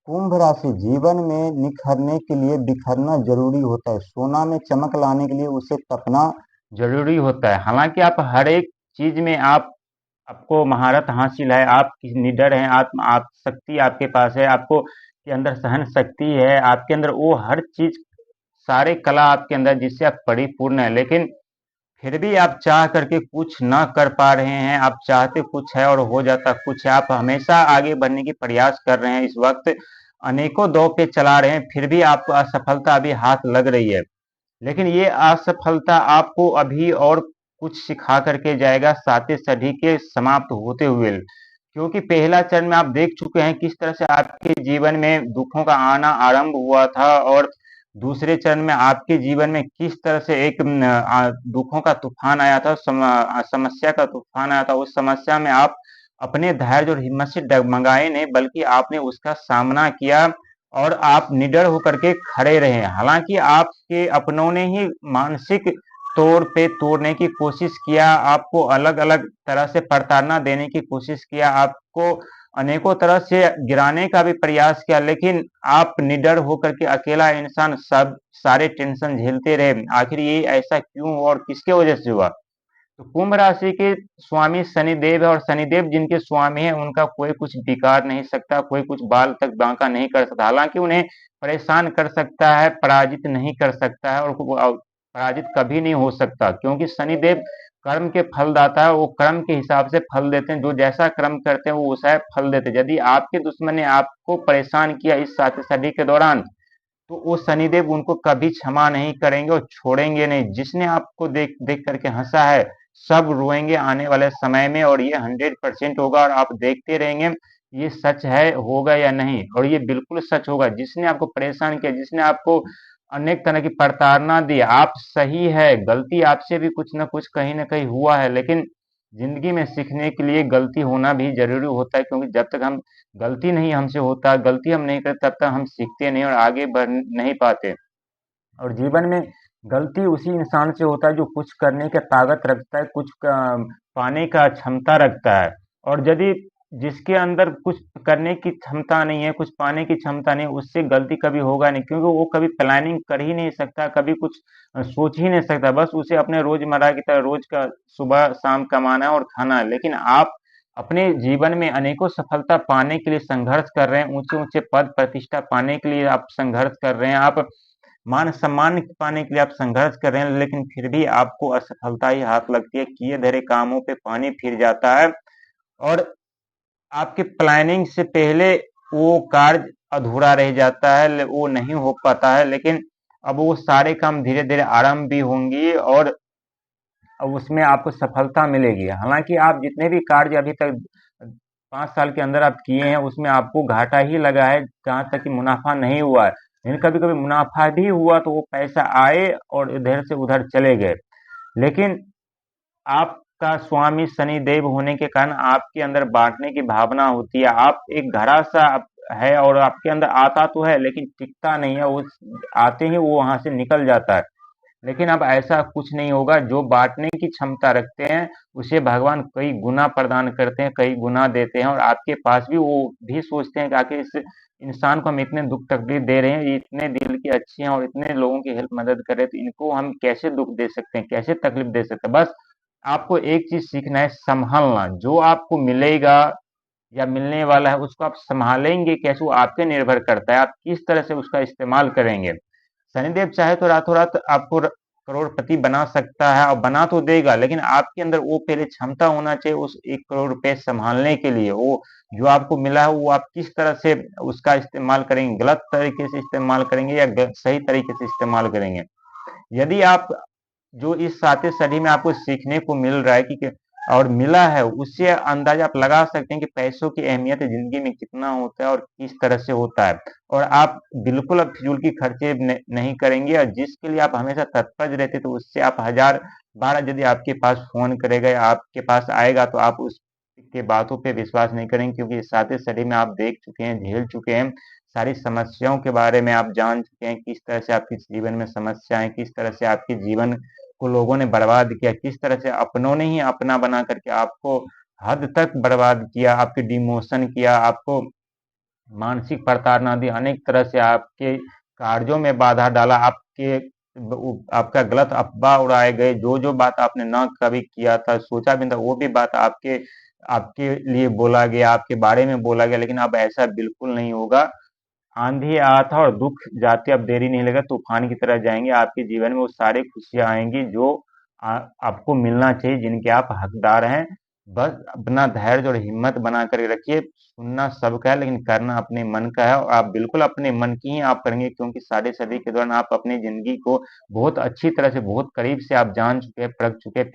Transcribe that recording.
कुंभ राशि जीवन में निखरने के लिए बिखरना जरूरी होता है। सोना में चमक लाने के लिए उसे तपना जरूरी होता है। हालांकि आप हर एक चीज में आपको महारत हासिल है, आप निडर हैं, आप शक्ति आपके पास है, आपको के अंदर सहन शक्ति है, आपके अंदर वो हर चीज सारे कला आपके अंदर जिससे आप परिपूर्ण है, लेकिन फिर भी आप चाह करके कुछ ना कर पा रहे हैं। आप चाहते कुछ है और हो जाता कुछ है। आप हमेशा आगे बढ़ने की प्रयास कर रहे हैं, इस वक्त अनेकों दौर पे चला रहे हैं, फिर भी आपको असफलता अभी हाथ लग रही है। लेकिन ये असफलता आपको अभी और कुछ सिखा करके जाएगा, साथे सधी के समाप्त होते हुए। क्योंकि पहला चरण में आप देख चुके हैं किस तरह से आपके जीवन में दुखों का आना आरंभ हुआ था, और दूसरे चरण में आपके जीवन में किस तरह से एक दुखों का तूफान आया था, समस्या का तूफान आया था। उस समस्या में आप अपने धैर्य और हिम्मत से डगमगाए नहीं, बल्कि आपने उसका सामना किया और आप निडर होकर के खड़े रहे। हालांकि आपके अपनों ने ही मानसिक तौर पे तोड़ने की कोशिश किया, आपको अलग अलग तरह से प्रताड़ना देने की कोशिश किया, आपको अनेकों तरह से गिराने का भी प्रयास किया, लेकिन आप निडर होकर के अकेला इंसान सब सारे टेंशन झेलते रहे। आखिर ये ऐसा क्यों हुआ और किसके वजह से हुआ? तो कुंभ राशि के स्वामी शनिदेव है, और शनिदेव जिनके स्वामी है उनका कोई कुछ बिगाड़ नहीं सकता, कोई कुछ बाल तक बांका नहीं कर सकता। हालांकि उन्हें परेशान कर सकता है, पराजित नहीं कर सकता है, और पराजित कभी नहीं हो सकता, क्योंकि शनिदेव कर्म के फलदाता है। वो कर्म के हिसाब से फल देते हैं, जो जैसा कर्म करते हैं वो वैसा फल देते हैं। यदि आपके दुश्मन ने आपको परेशान किया इस साथी सदी के दौरान, तो वो शनिदेव उनको कभी क्षमा नहीं करेंगे और छोड़ेंगे नहीं। जिसने आपको देख देख करके हंसा है, सब रोएंगे आने वाले समय में, और ये 100% होगा, और आप देखते रहेंगे ये सच है होगा या नहीं। और ये बिल्कुल सच होगा। जिसने आपको परेशान किया, जिसने आपको अनेक तरह की प्रताड़ना दी, आप सही है, गलती आपसे भी कुछ ना कुछ कहीं ना कहीं हुआ है, लेकिन जिंदगी में सीखने के लिए गलती होना भी जरूरी होता है। क्योंकि जब तक हम गलती नहीं हमसे होता, गलती हम नहीं करते, तब तक हम सीखते नहीं और आगे बढ़ नहीं पाते। और जीवन में गलती उसी इंसान से होता है जो कुछ करने की ताकत रखता है, कुछ पाने का क्षमता रखता है। और यदि जिसके अंदर कुछ करने की क्षमता नहीं है, कुछ पाने की क्षमता नहीं है, उससे गलती कभी होगा नहीं, क्योंकि वो कभी प्लानिंग कर ही नहीं सकता, कभी कुछ सोच ही नहीं सकता। बस उसे अपने रोजमर्रा की तरह रोज का सुबह शाम कमाना है और खाना है। लेकिन आप अपने जीवन में अनेकों सफलता पाने के लिए संघर्ष कर रहे हैं, ऊंचे ऊंचे पद प्रतिष्ठा पाने के लिए आप संघर्ष कर रहे हैं, आप मान सम्मान पाने के लिए आप संघर्ष कर रहे हैं, लेकिन फिर भी आपको असफलता ही हाथ लगती है। किए धरे कामों पे पानी फिर जाता है, और आपके प्लानिंग से पहले वो कार्य अधूरा रह जाता है, वो नहीं हो पाता है। लेकिन अब वो सारे काम धीरे धीरे आरंभ भी होंगी, और अब उसमें आपको सफलता मिलेगी। हालांकि आप जितने भी कार्य अभी तक 5 साल के अंदर आप किए हैं, उसमें आपको घाटा ही लगा है, जहाँ तक कि मुनाफा नहीं हुआ है। लेकिन कभी कभी मुनाफा भी हुआ तो वो पैसा आए और इधर से उधर चले गए। लेकिन आपका स्वामी शनिदेव होने के कारण आपके अंदर बांटने की भावना होती है। आप एक घड़ा सा है, और आपके अंदर आता तो है लेकिन टिकता नहीं है, उस आते ही वो वहां से निकल जाता है। लेकिन अब ऐसा कुछ नहीं होगा। जो बांटने की क्षमता रखते हैं उसे भगवान कई गुना प्रदान करते हैं, कई गुना देते हैं। और आपके पास भी वो भी सोचते हैं कि आखिर इस इंसान को हम इतने दुख तकलीफ दे रहे हैं, ये इतने दिल की अच्छे हैं और इतने लोगों की हेल्प मदद कर रहे हैं, तो इनको हम कैसे दुख दे सकते हैं, कैसे तकलीफ दे सकते हैं। बस आपको एक चीज सीखना है, संभलना। जो आपको मिलेगा या मिलने वाला है उसको आप संभालेंगे कैसे, वो आप पे निर्भर करता है, आप किस तरह से उसका इस्तेमाल करेंगे। शनिदेव चाहे तो रातों रात आपको करोड़पति बना सकता है, और बना तो देगा, लेकिन आपके अंदर वो पहले क्षमता होना चाहिए उस 1 करोड़ रुपए संभालने के लिए। वो जो आपको मिला है वो आप किस तरह से उसका इस्तेमाल करेंगे, गलत तरीके से इस्तेमाल करेंगे या सही तरीके से इस्तेमाल करेंगे। यदि आप जो इस साथी सदी में आपको सीखने को मिल रहा है कि और मिला है, उससे अंदाजा आप लगा सकते हैं कि पैसों की अहमियत जिंदगी में कितना होता है और किस तरह से होता है। और आप बिल्कुल अब फिजूल की खर्चे नहीं करेंगे, और जिसके लिए आप हमेशा तत्पर रहते तो उससे आप हजार बार यदि आपके पास फोन करेगा या आपके पास आएगा तो आप उसके बातों पे विश्वास नहीं करेंगे, क्योंकि इस साथी सदी में आप देख चुके हैं, झेल चुके हैं, सारी समस्याओं के बारे में आप जान चुके हैं, किस तरह से आपके जीवन में समस्याएं, किस तरह से आपके जीवन को लोगों ने बर्बाद किया, किस तरह से अपनों ने ही अपना बना करके आपको हद तक बर्बाद किया, आपकी डिमोशन किया, आपको मानसिक प्रताड़ना दी, अनेक तरह से आपके कार्यों में बाधा डाला, आपका गलत अफ़वाह उड़ाए गए, जो बात आपने ना कभी किया था, सोचा भी नहीं था, वो भी बात आपके आपके लिए बोला गया, आपके बारे में बोला गया, लेकिन अब ऐसा बिल्कुल नहीं होगा। आंधी आया था और दुख जाते अब देरी नहीं लगा, तूफान की तरह जाएंगे आपके जीवन में। वो सारी खुशियां आएंगी जो आपको मिलना चाहिए, जिनके आप हकदार हैं। बस अपना धैर्य और हिम्मत बना कर रखिए। सुनना सबका है, लेकिन करना अपने मन का है, और आप बिल्कुल अपने मन की ही आप करेंगे, क्योंकि साढ़े सदी के दौरान आप अपनी जिंदगी को बहुत अच्छी तरह से, बहुत करीब से आप जान चुके हैं, परख चुके हैं,